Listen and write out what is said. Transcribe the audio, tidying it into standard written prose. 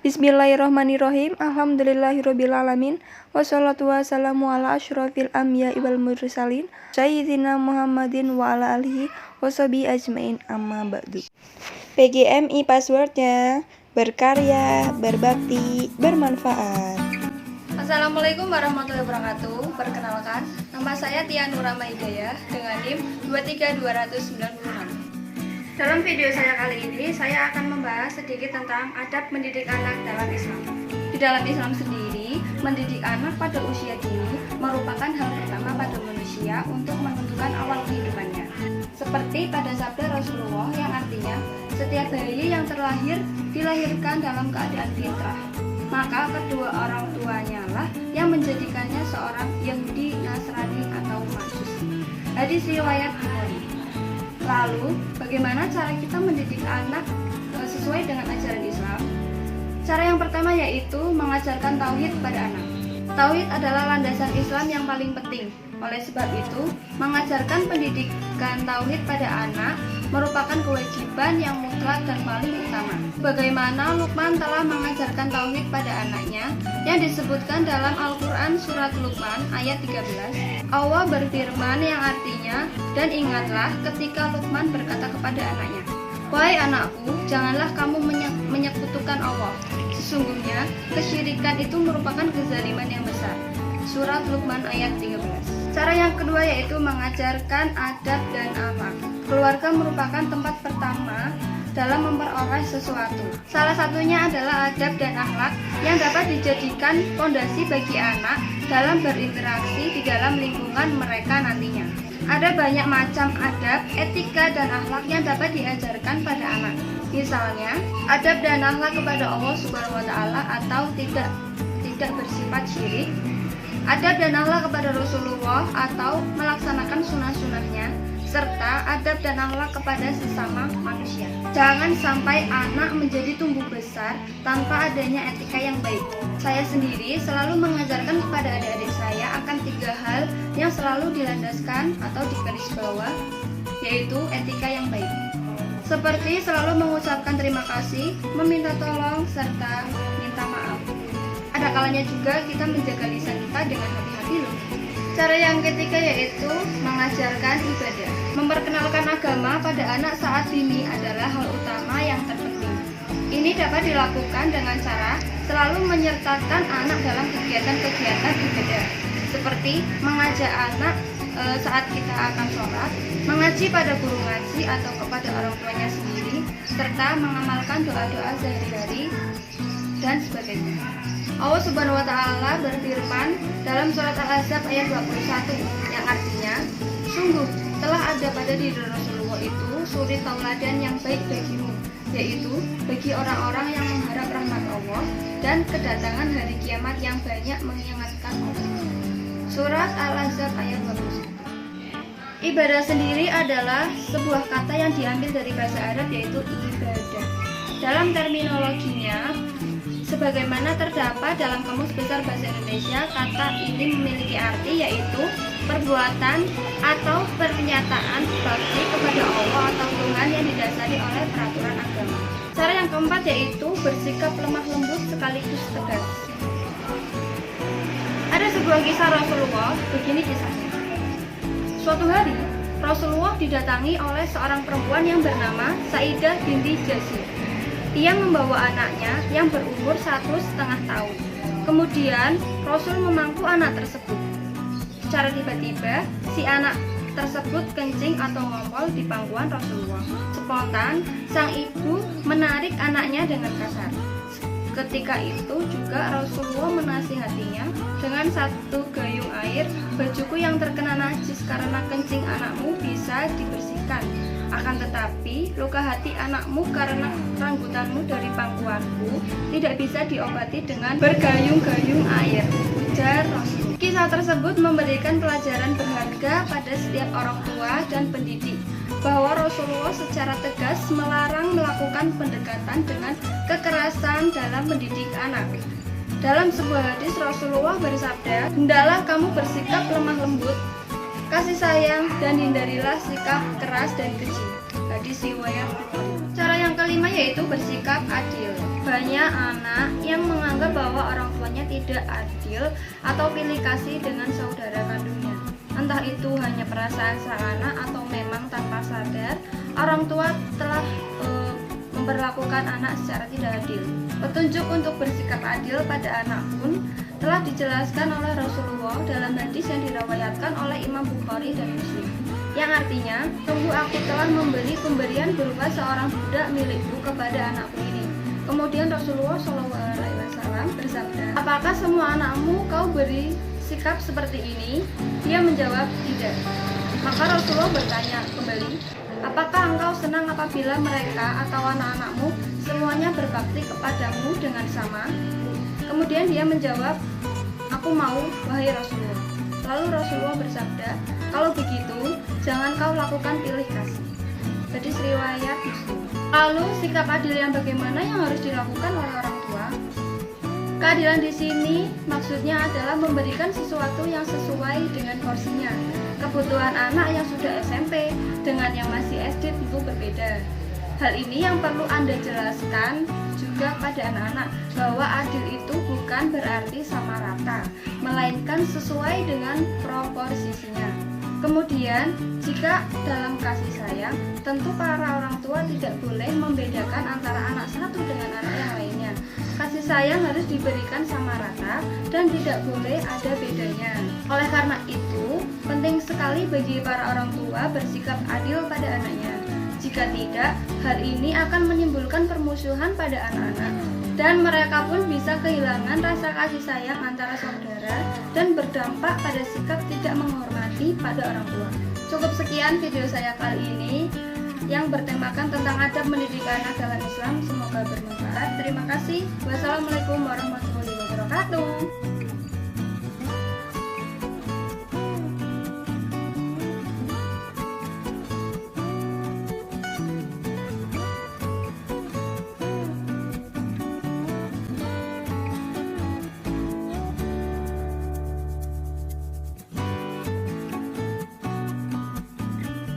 Bismillahirrahmanirrahim. Alhamdulillahirrabbilalamin. Wassalatu wassalamu ala asyrafil anbiya'i wal mursalin Sayyidina Muhammadin wa ala alihi washabihi ajmain, amma ba'du. PGMI passwordnya berkarya, berbakti, bermanfaat. Assalamualaikum warahmatullahi wabarakatuh. Perkenalkan, nama saya Tia Nurama Hidayah dengan NIM 23296. Dalam video saya kali ini, saya akan membahas sedikit tentang adab mendidik anak dalam Islam. Di dalam Islam sendiri, mendidik anak pada usia dini merupakan hal pertama pada manusia untuk menentukan awal kehidupannya. Seperti pada sabda Rasulullah yang artinya, setiap bayi yang terlahir dilahirkan dalam keadaan fitrah. Maka kedua orang tuanya lah yang menjadikannya seorang Yahudi, Nasrani, atau Majus. Hadis riwayat Bukhari. Lalu, bagaimana cara kita mendidik anak sesuai dengan ajaran Islam? Cara yang pertama yaitu mengajarkan tauhid pada anak. Tauhid adalah landasan Islam yang paling penting. Oleh sebab itu, mengajarkan pendidikan tauhid pada anak merupakan kewajiban yang mutlak dan paling utama. Bagaimana Luqman telah mengajarkan tauhid pada anaknya yang disebutkan dalam Al-Quran surat Luqman ayat 13. Allah berfirman yang artinya, dan ingatlah ketika Luqman berkata kepada anaknya, "Wahai anakku, janganlah kamu menyekutukan Allah. Sesungguhnya kesyirikan itu merupakan kezaliman yang besar." Surat Luqman ayat 13. Cara yang kedua yaitu mengajarkan adab dan akhlak. Keluarga merupakan tempat pertama dalam memperoleh sesuatu. Salah satunya adalah adab dan akhlak yang dapat dijadikan fondasi bagi anak dalam berinteraksi di dalam lingkungan mereka nantinya. Ada banyak macam adab, etika, dan akhlak yang dapat diajarkan pada anak. Misalnya, adab dan akhlak kepada Allah Subhanahu wa Ta'ala atau tidak bersifat syirik. Adab dan akhlak kepada Rasulullah atau melaksanakan sunnah-sunnahnya, serta adab dan akhlak kepada sesama manusia. Jangan sampai anak menjadi tumbuh besar tanpa adanya etika yang baik. Saya sendiri selalu mengajarkan kepada adik-adik saya akan 3 hal yang selalu dilandaskan atau digarisbawah, yaitu etika yang baik. Seperti selalu mengucapkan terima kasih, meminta tolong, serta minta maaf. Ada kalanya juga kita menjaga lisan kita dengan hati-hati loh. Cara yang ketiga yaitu mengajarkan ibadah. Memperkenalkan agama pada anak saat dini adalah hal utama yang terpenting. Ini dapat dilakukan dengan cara selalu menyertakan anak dalam kegiatan-kegiatan ibadah, seperti mengajak anak saat kita akan sholat, mengaji pada guru ngaji atau kepada orang tuanya sendiri, serta mengamalkan doa-doa sehari-hari dan sebagainya. Allah Subhanahu wa Ta'ala berfirman dalam surat Al-Ahzab ayat 21 yang artinya, sungguh telah ada pada diri Rasulullah itu suri tauladan yang baik bagimu, yaitu bagi orang-orang yang mengharap rahmat Allah dan kedatangan hari kiamat yang banyak mengingatkan Allah. Surat Al-Ahzab ayat 21. Ibadah sendiri adalah sebuah kata yang diambil dari bahasa Arab yaitu ibadah. Dalam terminologinya, sebagaimana terdapat dalam Kamus Besar Bahasa Indonesia, kata ini memiliki arti yaitu perbuatan atau pernyataan bakti kepada Allah atau Tuhan yang didasari oleh peraturan agama. Cara yang keempat yaitu bersikap lemah lembut sekaligus tegas. Ada sebuah kisah Rasulullah, begini kisahnya. Suatu hari, Rasulullah didatangi oleh seorang perempuan yang bernama Saidah binti Jasir. Ia membawa anaknya yang berumur 1,5 tahun. Kemudian Rasul memangku anak tersebut. Secara tiba-tiba si anak tersebut kencing atau ngompol di pangkuan Rasulullah. Spontan sang ibu menarik anaknya dengan kasar. Ketika itu juga Rasulullah menasihatinya, dengan 1 gayung air, bajuku yang terkena najis karena kencing anakmu bisa dibersihkan. Akan tetapi, luka hati anakmu karena ranggutanmu dari pangkuanku tidak bisa diobati dengan bergayung-gayung air, ujar Rasul. Kisah tersebut memberikan pelajaran berharga pada setiap orang tua dan pendidik, bahwa Rasulullah secara tegas melarang melakukan pendekatan dengan kekerasan dalam mendidik anak. Dalam sebuah hadis Rasulullah bersabda, "Hendaklah kamu bersikap lemah lembut, kasih sayang, dan hindarilah sikap keras dan keji." Hadis riwayat Bukhari. Cara yang kelima kelima yaitu bersikap adil. Banyak anak yang menganggap bahwa orang tuanya tidak adil atau pilih kasih dengan saudara kandungnya. Entah itu hanya perasaan sang anak atau memang tanpa sadar orang tua telah memperlakukan anak secara tidak adil. Petunjuk untuk bersikap adil pada anak pun telah dijelaskan oleh Rasulullah dalam hadis yang diriwayatkan oleh Imam Bukhari dan Muslim, yang artinya, sungguh aku telah memberi pemberian berupa seorang budak milikku kepada anakku ini. Kemudian Rasulullah SAW bersabda, apakah semua anakmu kau beri sikap seperti ini? Dia menjawab, tidak. Maka Rasulullah bertanya kembali, apakah engkau senang apabila mereka atau anak-anakmu semuanya berbakti kepadamu dengan sama? Kemudian dia menjawab, aku mau, wahai Rasulullah. Lalu Rasulullah bersabda, kalau begitu, jangan kau lakukan pilih kasih. Hadis riwayat Muslim. Lalu sikap adil yang bagaimana yang harus dilakukan oleh orang tua? Keadilan di sini maksudnya adalah memberikan sesuatu yang sesuai dengan porsinya. Kebutuhan anak yang sudah SMP dengan yang masih SD tentu berbeda. Hal ini yang perlu Anda jelaskan juga pada anak-anak bahwa adil itu bukan berarti sama rata, melainkan sesuai dengan proporsinya. Kemudian, jika dalam kasih sayang, tentu para orang tua tidak boleh membedakan antara anak satu dengan anak yang lainnya. Kasih sayang harus diberikan sama rata dan tidak boleh ada bedanya. Oleh karena itu, penting sekali bagi para orang tua bersikap adil pada anaknya. Jika tidak, hal ini akan menimbulkan permusuhan pada anak-anak dan mereka pun bisa kehilangan rasa kasih sayang antara saudara dan berdampak pada sikap tidak menghormati pada orang tua. Cukup sekian video saya kali ini yang bertemakan tentang adab mendidik anak dalam Islam. Semoga bermanfaat. Terima kasih. Wassalamualaikum warahmatullahi wabarakatuh.